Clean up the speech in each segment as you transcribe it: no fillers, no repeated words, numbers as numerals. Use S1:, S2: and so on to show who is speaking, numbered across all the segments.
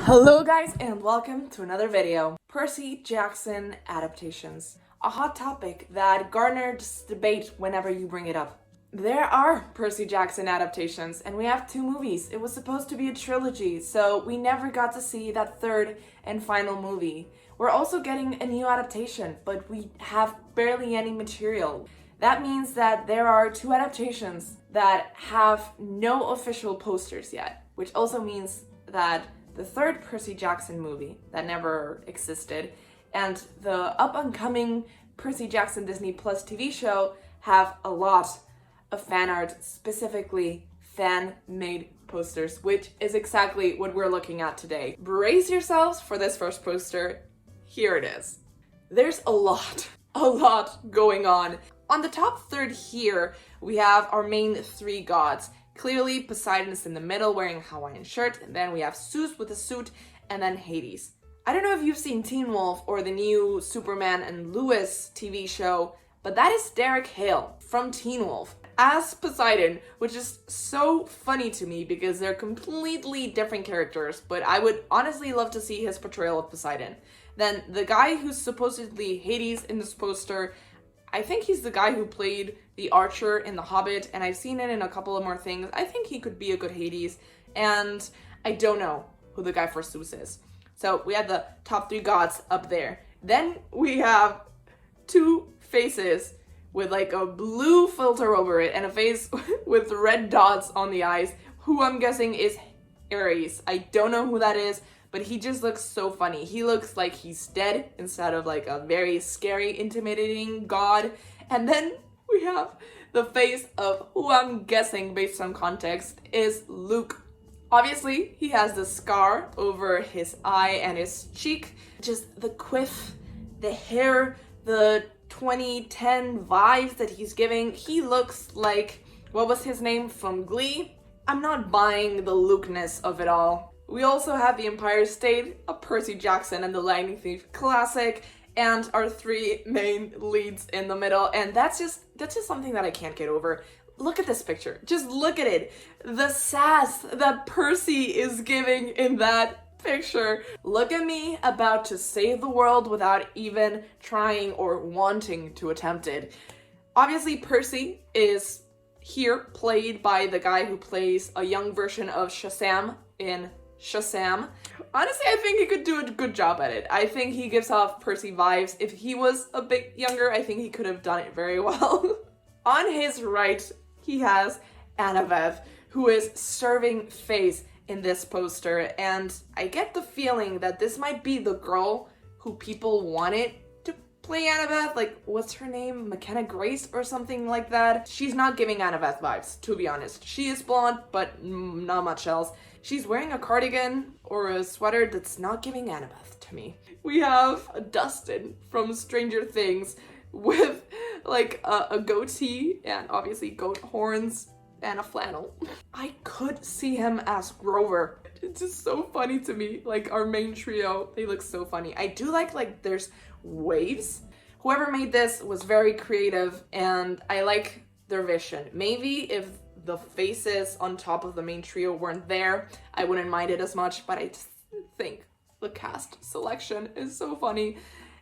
S1: Hello guys and welcome to another video. Percy Jackson adaptations. A hot topic that garnered debate whenever you bring it up. There are Percy Jackson adaptations and we have two movies. It was supposed to be a trilogy, so we never got to see that third and final movie. We're also getting a new adaptation, but we have barely any material. That means that there are two adaptations that have no official posters yet, which also means that the third Percy Jackson movie that never existed and the up-and-coming Percy Jackson Disney Plus TV show have a lot of fan art, specifically fan-made posters, which is exactly what we're looking at today. Brace yourselves for this first poster. Here it is. There's a lot going on. On the top third here, we have our main three gods. Clearly, Poseidon is in the middle wearing a Hawaiian shirt, and then we have Zeus with a suit, and then Hades. I don't know if you've seen Teen Wolf or the new Superman and Lois TV show, but that is Derek Hale from Teen Wolf as Poseidon, which is so funny to me because they're completely different characters, but I would honestly love to see his portrayal of Poseidon. Then the guy who's supposedly Hades in this poster, I think he's the guy who played the archer in The Hobbit, and I've seen it in a couple of more things. I think he could be a good Hades, and I don't know who the guy for Zeus is. So we have the top three gods up there. Then we have two faces with like a blue filter over it and a face with red dots on the eyes, who I'm guessing is Ares. I don't know who that is, but he just looks so funny. He looks like he's dead instead of like a very scary, intimidating god. And then we have the face of who I'm guessing, based on context, is Luke. Obviously, he has the scar over his eye and his cheek. Just the quiff, the hair, the 2010 vibes that he's giving. He looks like, what was his name from Glee? I'm not buying the Luke-ness of it all. We also have the Empire State, a Percy Jackson and the Lightning Thief classic, and our three main leads in the middle, and that's just something that I can't get over. Look at this picture. Just look at it. The sass that Percy is giving in that picture. Look at me about to save the world without even trying or wanting to attempt it. Obviously, Percy is here played by the guy who plays a young version of Shazam in Shazam. Honestly, I think he could do a good job at it. I think he gives off Percy vibes. If he was a bit younger, I think he could have done it very well. On his right, he has Annabeth, who is serving face in this poster, and I get the feeling that this might be the girl who people wanted to play Annabeth. Like, what's her name? McKenna Grace or something like that. She's not giving Annabeth vibes, to be honest. She is blonde, but not much else. She's wearing a cardigan or a sweater that's not giving Annabeth to me. We have Dustin from Stranger Things with like a goatee and obviously goat horns and a flannel. I could see him as Grover. It's just so funny to me. Like our main trio, they look so funny. I do like there's waves. Whoever made this was very creative and I like their vision. Maybe if the faces on top of the main trio weren't there, I wouldn't mind it as much, but I just think the cast selection is so funny.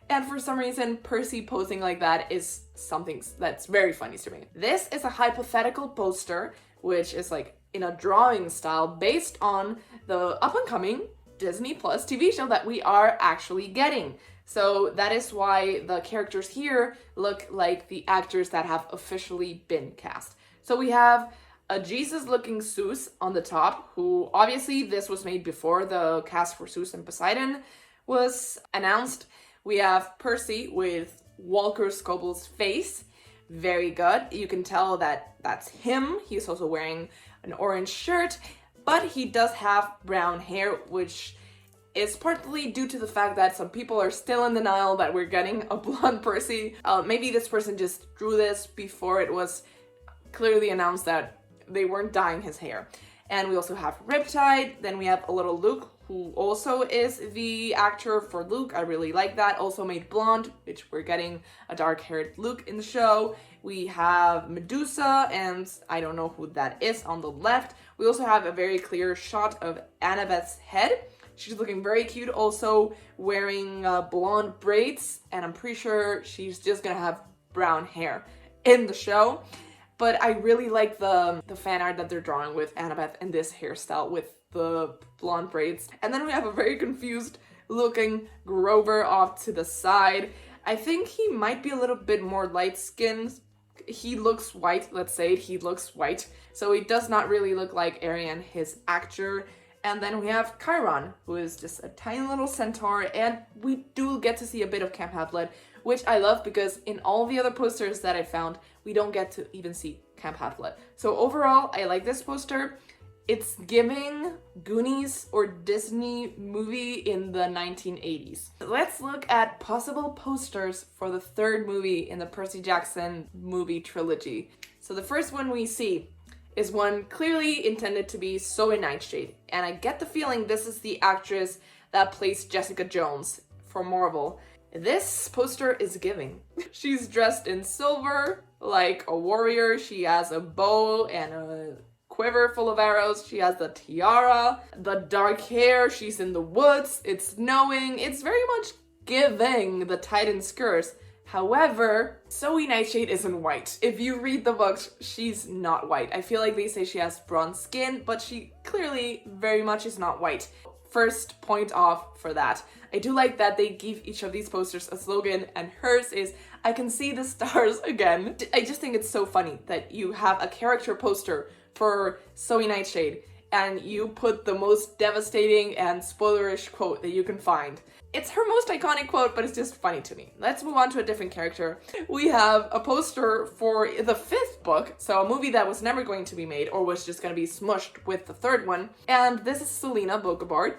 S1: And for some reason, Percy posing like that is something that's very funny to me. This is a hypothetical poster, which is like in a drawing style based on the up-and-coming Disney Plus TV show that we are actually getting. So that is why the characters here look like the actors that have officially been cast. So we have a Jesus-looking Zeus on the top, who obviously this was made before the cast for Zeus and Poseidon was announced. We have Percy with Walker Scobble's face. Very good. You can tell that that's him. He's also wearing an orange shirt, but he does have brown hair, which is partly due to the fact that some people are still in denial that we're getting a blonde Percy. Maybe this person just drew this before it was clearly announced that they weren't dyeing his hair. And we also have Riptide. Then we have a little Luke, who also is the actor for Luke. I really like that. Also made blonde, which we're getting a dark-haired Luke in the show. We have Medusa, and I don't know who that is on the left. We also have a very clear shot of Annabeth's head. She's looking very cute, also wearing blonde braids, and I'm pretty sure she's just gonna have brown hair in the show. But I really like the fan art that they're drawing with Annabeth in this hairstyle with the blonde braids. And then we have a very confused looking Grover off to the side. I think he might be a little bit more light-skinned. He looks white, let's say he looks white. So he does not really look like Arian, his actor. And then we have Chiron, who is just a tiny little centaur, and we do get to see a bit of Camp Half-Blood, which I love because in all the other posters that I found, we don't get to even see Camp Half-Blood. So overall, I like this poster. It's giving Goonies or Disney movie in the 1980s. Let's look at possible posters for the third movie in the Percy Jackson movie trilogy. So the first one we see is one clearly intended to be Zoe Nightshade, and I get the feeling this is the actress that plays Jessica Jones for Marvel. This poster is giving. She's dressed in silver, like a warrior. She has a bow and a quiver full of arrows. She has the tiara, the dark hair. She's in the woods. It's snowing. It's very much giving the Titan's curse. However, Zoe Nightshade isn't white. If you read the books, she's not white. I feel like they say she has bronze skin, but she clearly very much is not white. First point off for that. I do like that they give each of these posters a slogan, and hers is, I can see the stars again. I just think it's so funny that you have a character poster for Zoe Nightshade, and you put the most devastating and spoilerish quote that you can find. It's her most iconic quote, but it's just funny to me. Let's move on to a different character. We have a poster for the fifth book, so a movie that was never going to be made or was just going to be smushed with the third one. And this is Selena Bogobard,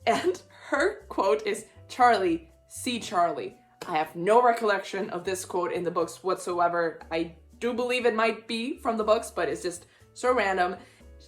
S1: and her quote is, Charlie, see Charlie. I have no recollection of this quote in the books whatsoever. I do believe it might be from the books, but it's just so random.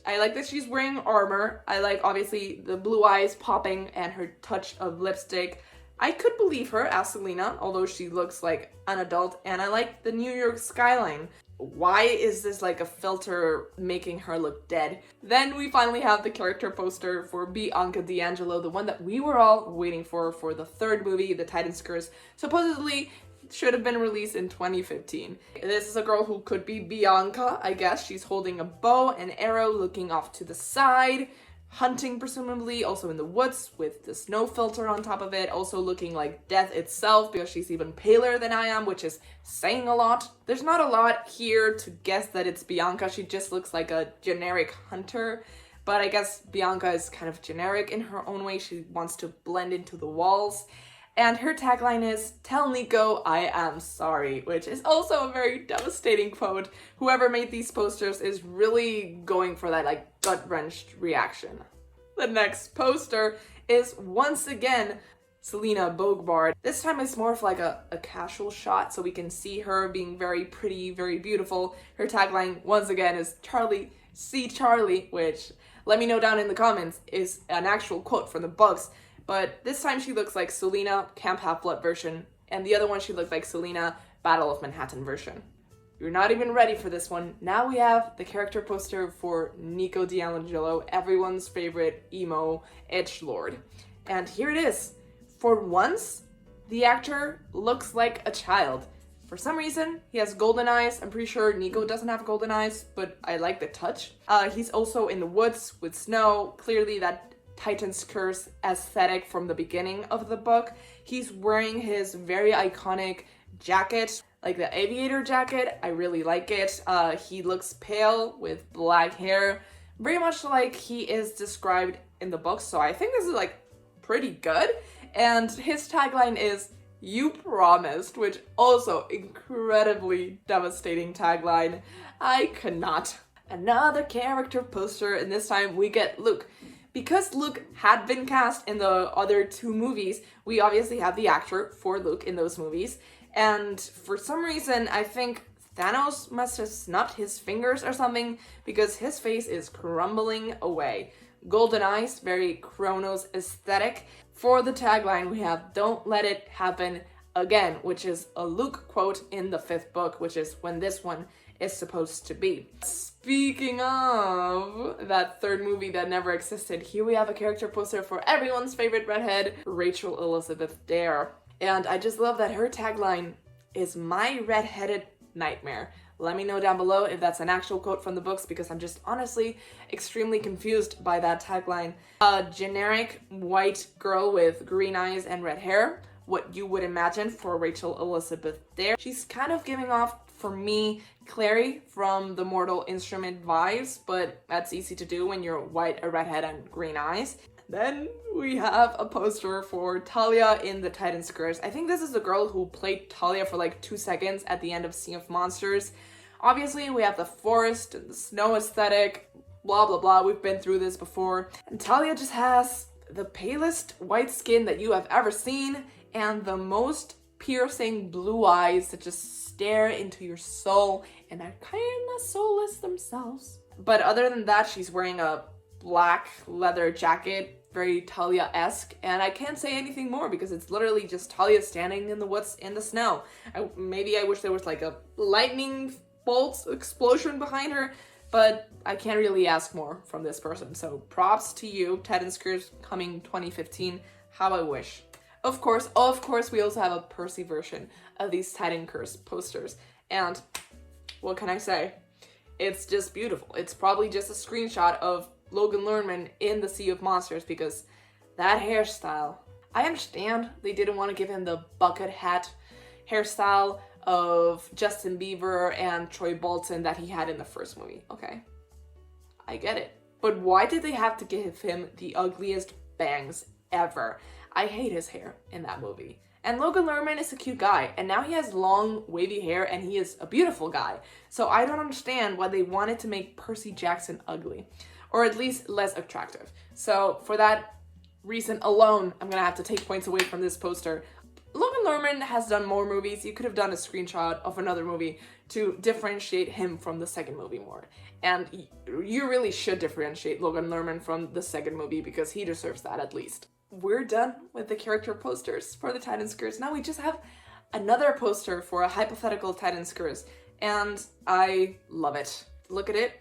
S1: I like that she's wearing armor. I like, obviously, the blue eyes popping and her touch of lipstick. I could believe her as Selena, although she looks like an adult, and I like the New York skyline. Why is this like a filter making her look dead? Then we finally have the character poster for Bianca D'Angelo, the one that we were all waiting for the third movie, The Titan's Curse. Supposedly should have been released in 2015. This is a girl who could be Bianca, I guess. She's holding a bow and arrow, looking off to the side, hunting presumably, also in the woods with the snow filter on top of it, also looking like death itself because she's even paler than I am, which is saying a lot. There's not a lot here to guess that it's Bianca. She just looks like a generic hunter, but I guess Bianca is kind of generic in her own way. She wants to blend into the walls. And her tagline is, tell Nico I am sorry, which is also a very devastating quote. Whoever made these posters is really going for that like gut-wrenched reaction. The next poster is once again Selena Bogobard. This time it's more of like a casual shot, so we can see her being very pretty, very beautiful. Her tagline once again is Charlie, see Charlie, which let me know down in the comments is an actual quote from the books. But this time she looks like Selena, Camp Half-Blood version, and the other one she looked like Selena, Battle of Manhattan version. You're not even ready for this one. Now we have the character poster for Nico D'Angelo, everyone's favorite emo edgelord. And here it is. For once, the actor looks like a child. For some reason, he has golden eyes. I'm pretty sure Nico doesn't have golden eyes, but I like the touch. He's also in the woods with snow, clearly that Titan's Curse aesthetic from the beginning of the book. He's wearing his very iconic jacket, like the aviator jacket. I really like it. He looks pale with black hair, very much like he is described in the book, so I think this is like pretty good. And his tagline is, you promised, which also incredibly devastating tagline. I cannot. Another character poster, and this time we get Luke. Because Luke had been cast in the other two movies, we obviously have the actor for Luke in those movies. And for some reason, I think Thanos must have snapped his fingers or something because his face is crumbling away. Golden eyes, very Chronos aesthetic. For the tagline, we have Don't Let It Happen Again, which is a Luke quote in the fifth book, which is when this one is supposed to be. Speaking of that third movie that never existed, here we have a character poster for everyone's favorite redhead, Rachel Elizabeth Dare. And I just love that her tagline is "My redheaded nightmare." Let me know down below if that's an actual quote from the books, because I'm just honestly extremely confused by that tagline. A generic white girl with green eyes and red hair, what you would imagine for Rachel Elizabeth Dare. She's kind of giving off, for me, Clary from the Mortal Instrument vibes, but that's easy to do when you're white, a redhead, and green eyes. Then we have a poster for Talia in the Titan's Curse. I think this is the girl who played Talia for like 2 seconds at the end of Sea of Monsters. Obviously, we have the forest and the snow aesthetic, blah blah blah, we've been through this before. And Talia just has the palest white skin that you have ever seen, and the most piercing blue eyes that just stare into your soul and are kinda soulless themselves. But other than that, she's wearing a black leather jacket, very Talia-esque, and I can't say anything more because it's literally just Talia standing in the woods in the snow. Maybe I wish there was like a lightning bolt explosion behind her, but I can't really ask more from this person. So props to you, Titan's Curse coming 2015. How I wish. Of course, we also have a Percy version of these Titan Curse posters. And what can I say? It's just beautiful. It's probably just a screenshot of Logan Lerman in the Sea of Monsters, because that hairstyle, I understand they didn't want to give him the bucket hat hairstyle of Justin Bieber and Troy Bolton that he had in the first movie. Okay, I get it. But why did they have to give him the ugliest bangs ever? I hate his hair in that movie. And Logan Lerman is a cute guy, and now he has long, wavy hair, and he is a beautiful guy. So I don't understand why they wanted to make Percy Jackson ugly, or at least less attractive. So for that reason alone, I'm gonna have to take points away from this poster. Logan Lerman has done more movies. You could have done a screenshot of another movie to differentiate him from the second movie more. And you really should differentiate Logan Lerman from the second movie, because he deserves that at least. We're done with the character posters for the Titan's Curse. Now we just have another poster for a hypothetical Titan's Curse, and I love it. Look at it.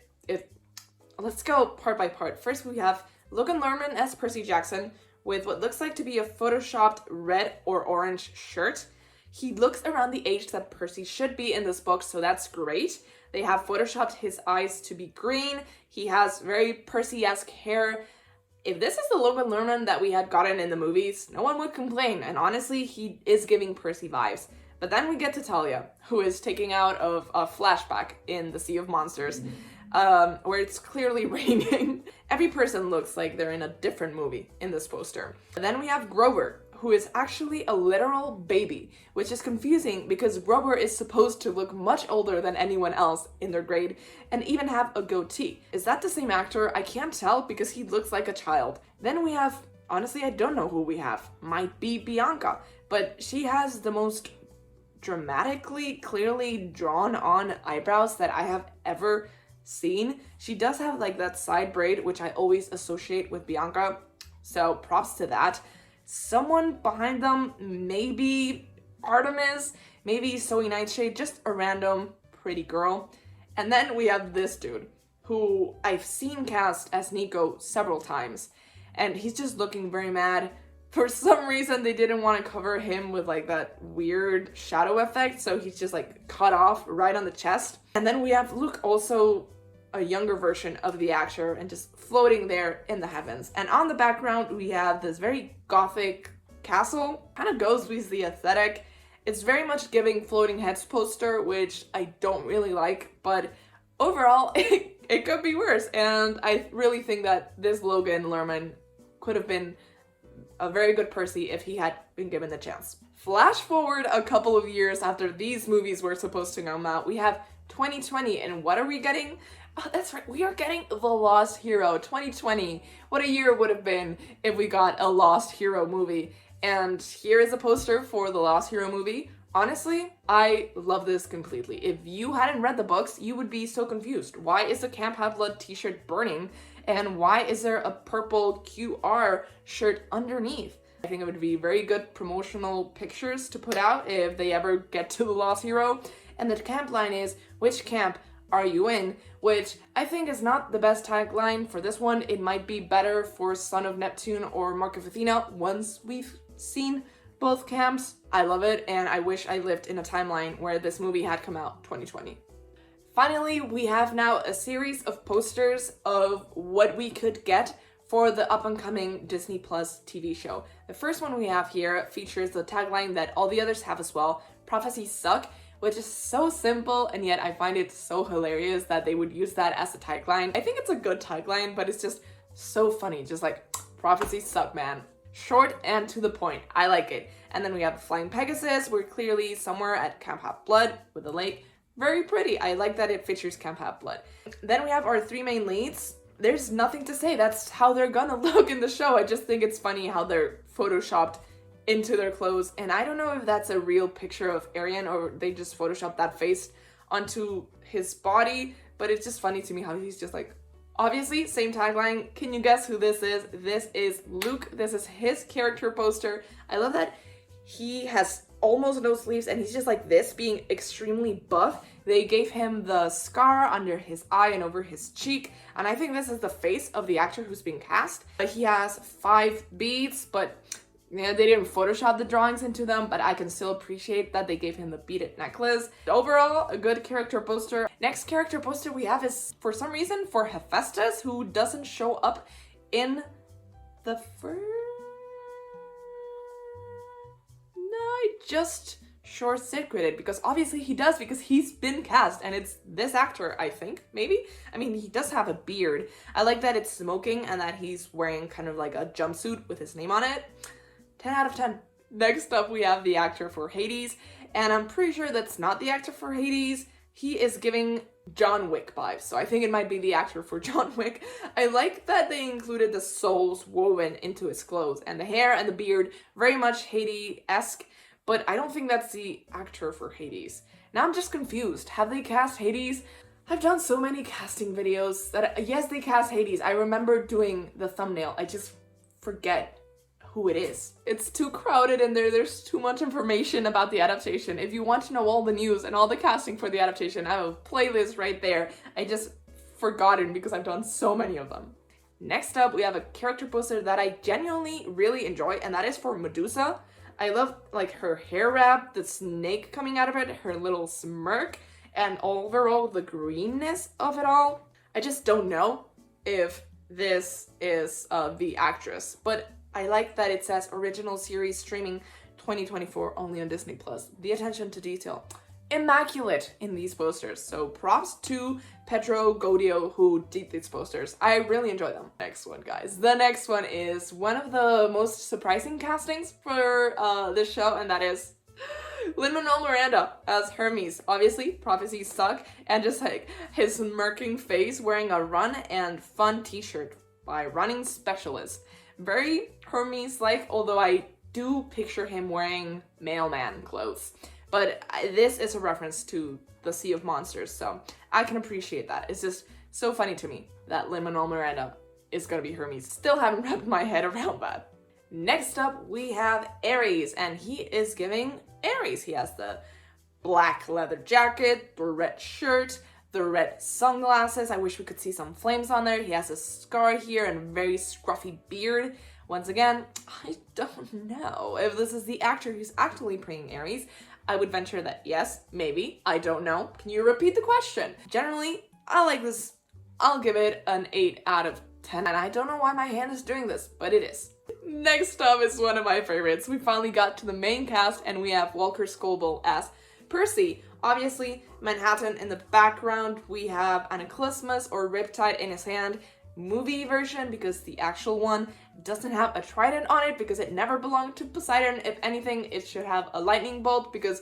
S1: Let's go part by part. First, we have Logan Lerman as Percy Jackson with what looks like to be a photoshopped red or orange shirt. He looks around the age that Percy should be in this book, so that's great. They have photoshopped his eyes to be green. He has very Percy-esque hair. If this is the Logan Lerman that we had gotten in the movies, no one would complain, and honestly, he is giving Percy vibes. But then we get to Talia, who is taking out of a flashback in the Sea of Monsters, where it's clearly raining. Every person looks like they're in a different movie in this poster. And then we have Grover, who is actually a literal baby, which is confusing because Grover is supposed to look much older than anyone else in their grade and even have a goatee. Is that the same actor? I can't tell because he looks like a child. Then we have, honestly, I don't know who we have. Might be Bianca, but she has the most dramatically, clearly drawn on eyebrows that I have ever seen. She does have like that side braid, which I always associate with Bianca, so props to that. Someone behind them, maybe Artemis, maybe Zoe Nightshade, just a random pretty girl. And then we have this dude, who I've seen cast as Nico several times, and he's just looking very mad. For some reason, they didn't want to cover him with like that weird shadow effect, so he's just like cut off right on the chest. And then we have Luke, also a younger version of the actor, and just floating there in the heavens. And on the background, we have this very gothic castle. Kind of goes with the aesthetic. It's very much giving Floating Heads poster, which I don't really like, but overall, it could be worse. And I really think that this Logan Lerman could have been a very good Percy if he had been given the chance. Flash forward a couple of years after these movies were supposed to come out, we have 2020, and what are we getting? Oh, that's right, we are getting The Lost Hero 2020. What a year it would have been if we got a Lost Hero movie. And here is a poster for the Lost Hero movie. Honestly, I love this completely. If you hadn't read the books, you would be so confused. Why is the Camp Half-Blood t-shirt burning? And why is there a purple QR shirt underneath? I think it would be very good promotional pictures to put out if they ever get to The Lost Hero. And the camp line is, which camp are you in? Which I think is not the best tagline for this one. It might be better for Son of Neptune or Mark of Athena once we've seen both camps. I love it, and I wish I lived in a timeline where this movie had come out 2020. Finally, we have now a series of posters of what we could get for the up-and-coming Disney Plus TV show. The first one we have here features the tagline that all the others have as well, "Prophecies suck," which is so simple, and yet I find it so hilarious that they would use that as a tagline. I think it's a good tagline, but it's just so funny, just like, prophecies suck, man. Short and to the point. I like it. And then we have a flying Pegasus. We're clearly somewhere at Camp Half-Blood with a lake. Very pretty. I like that it features Camp Half-Blood. Then we have our three main leads. There's nothing to say. That's how they're gonna look in the show. I just think it's funny how they're photoshopped into their clothes. And I don't know if that's a real picture of Arian or they just photoshopped that face onto his body. But it's just funny to me how he's just like, obviously, same tagline. Can you guess who this is? This is Luke. This is his character poster. I love that he has almost no sleeves and he's just like this, being extremely buff. They gave him the scar under his eye and over his cheek. And I think this is the face of the actor who's being cast. He has 5 beads, but yeah, they didn't Photoshop the drawings into them, but I can still appreciate that they gave him the beaded necklace. Overall, a good character poster. Next character poster we have is, for some reason, for Hephaestus, who doesn't show up in the first... No, I just short-circuited, because obviously he does, because he's been cast, and it's this actor, I think, maybe? I mean, he does have a beard. I like that it's smoking and that he's wearing kind of like a jumpsuit with his name on it. 10 out of 10. Next up, we have the actor for Hades, and I'm pretty sure that's not the actor for Hades. He is giving John Wick vibes, so I think it might be the actor for John Wick. I like that they included the souls woven into his clothes, and the hair and the beard, very much Hades-esque, but I don't think that's the actor for Hades. Now I'm just confused. Have they cast Hades? I've done so many casting videos that, yes, they cast Hades. I remember doing the thumbnail. I just forget who it is. It's too crowded in there. There's too much information about the adaptation. If you want to know all the news and all the casting for the adaptation, I have a playlist right there. I just forgotten because I've done so many of them. Next up, we have a character poster that I genuinely really enjoy, and that is for Medusa. I love like her hair wrap, the snake coming out of it, her little smirk, and overall the greenness of it all. I just don't know if this is the actress, but I like that it says original series streaming 2024 only on Disney Plus. The attention to detail, immaculate in these posters. So props to Pedro Godio who did these posters. I really enjoy them. Next one, guys. The next one is one of the most surprising castings for this show, and that is Lin-Manuel Miranda as Hermes. Obviously, prophecies suck, and just like his smirking face wearing a Run and Fun t-shirt by Running Specialist. Very Hermes-like, although I do picture him wearing mailman clothes. But this is a reference to the Sea of Monsters, so I can appreciate that. It's just so funny to me that Lin-Manuel Miranda is gonna be Hermes. Still haven't wrapped my head around that. Next up, we have Ares, and he is giving Ares. He has the black leather jacket, the red shirt, the red sunglasses. I wish we could see some flames on there. He has a scar here and a very scruffy beard. Once again, I don't know if this is the actor who's actually playing Ares. I would venture that yes, maybe. I don't know. Can you repeat the question? Generally, I like this. I'll give it an 8 out of 10. And I don't know why my hand is doing this, but it is. Next up is one of my favorites. We finally got to the main cast, and we have Walker Scobell as Percy. Obviously, Manhattan in the background. We have Anaclysmus or Riptide in his hand. Movie version, because the actual one doesn't have a trident on it because it never belonged to Poseidon. If anything, it should have a lightning bolt because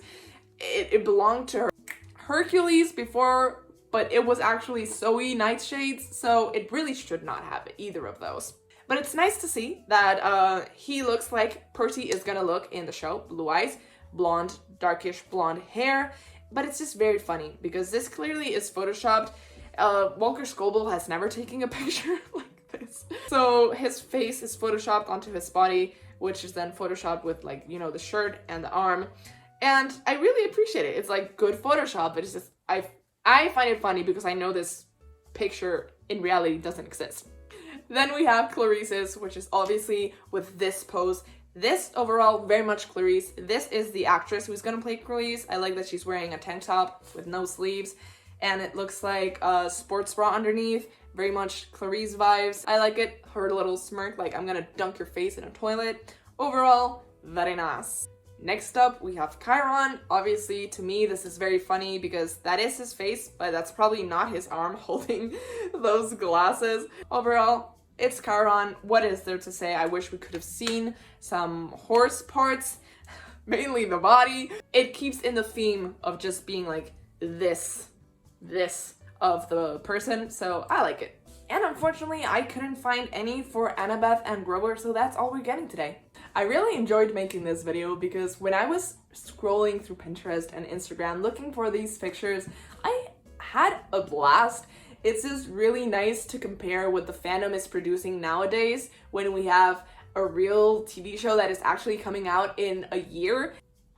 S1: it belonged to Hercules before, but it was actually Zoe Nightshades, so it really should not have either of those. But it's nice to see that he looks like Percy is gonna look in the show. Blue eyes, blonde, darkish blonde hair. But it's just very funny because this clearly is photoshopped. Walker Scobell has never taken a picture like this. So his face is photoshopped onto his body, which is then photoshopped with, like, you know, the shirt and the arm. And I really appreciate it. It's like good Photoshop, but it's just, I I find it funny because I know this picture in reality doesn't exist. Then we have Clarice's, which is obviously with this pose. This overall, very much Clarice. This is the actress who's gonna play Clarice. I like that she's wearing a tank top with no sleeves, and it looks like a sports bra underneath. Very much Clarice vibes. I like it. Her little smirk, like I'm gonna dunk your face in a toilet. Overall, very nice. Next up, we have Chiron. Obviously, to me, this is very funny because that is his face, but that's probably not his arm holding those glasses. Overall, it's Chiron. What is there to say? I wish we could have seen some horse parts, mainly the body. It keeps in the theme of just being like this of the person, so I like it. And unfortunately, I couldn't find any for Annabeth and Grover, so that's all we're getting today. I really enjoyed making this video because when I was scrolling through Pinterest and Instagram looking for these pictures, I had a blast. It's just really nice to compare what the fandom is producing nowadays when we have a real TV show that is actually coming out in a year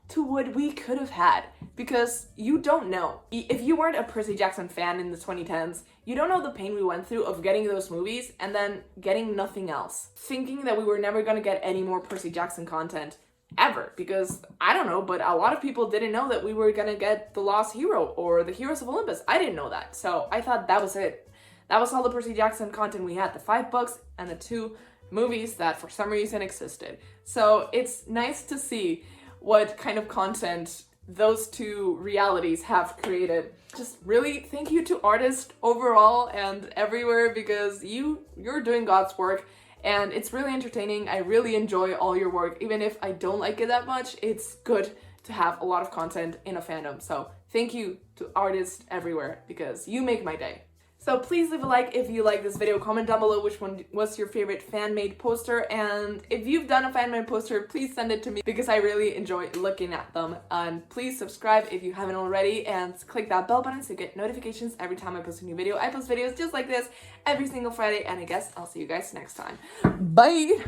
S1: to what we could have had, because you don't know. If you weren't a Percy Jackson fan in the 2010s, you don't know the pain we went through of getting those movies and then getting nothing else. Thinking that we were never gonna get any more Percy Jackson content ever, because I don't know, but a lot of people didn't know that we were gonna get The Lost Hero or The Heroes of Olympus. I didn't know that, so I thought that was it. That was all the Percy Jackson content we had, the 5 books and the 2 movies that for some reason existed. So it's nice to see what kind of content those 2 realities have created. Just really thank you to artists overall and everywhere, because you're doing God's work and it's really entertaining. I really enjoy all your work. Even if I don't like it that much, it's good to have a lot of content in a fandom. So thank you to artists everywhere, because you make my day. So please leave a like if you like this video, comment down below which one was your favorite fan-made poster, and if you've done a fan-made poster, please send it to me because I really enjoy looking at them. And please subscribe if you haven't already, and click that bell button so you get notifications every time I post a new video. I post videos just like this every single Friday, and I guess I'll see you guys next time. Bye!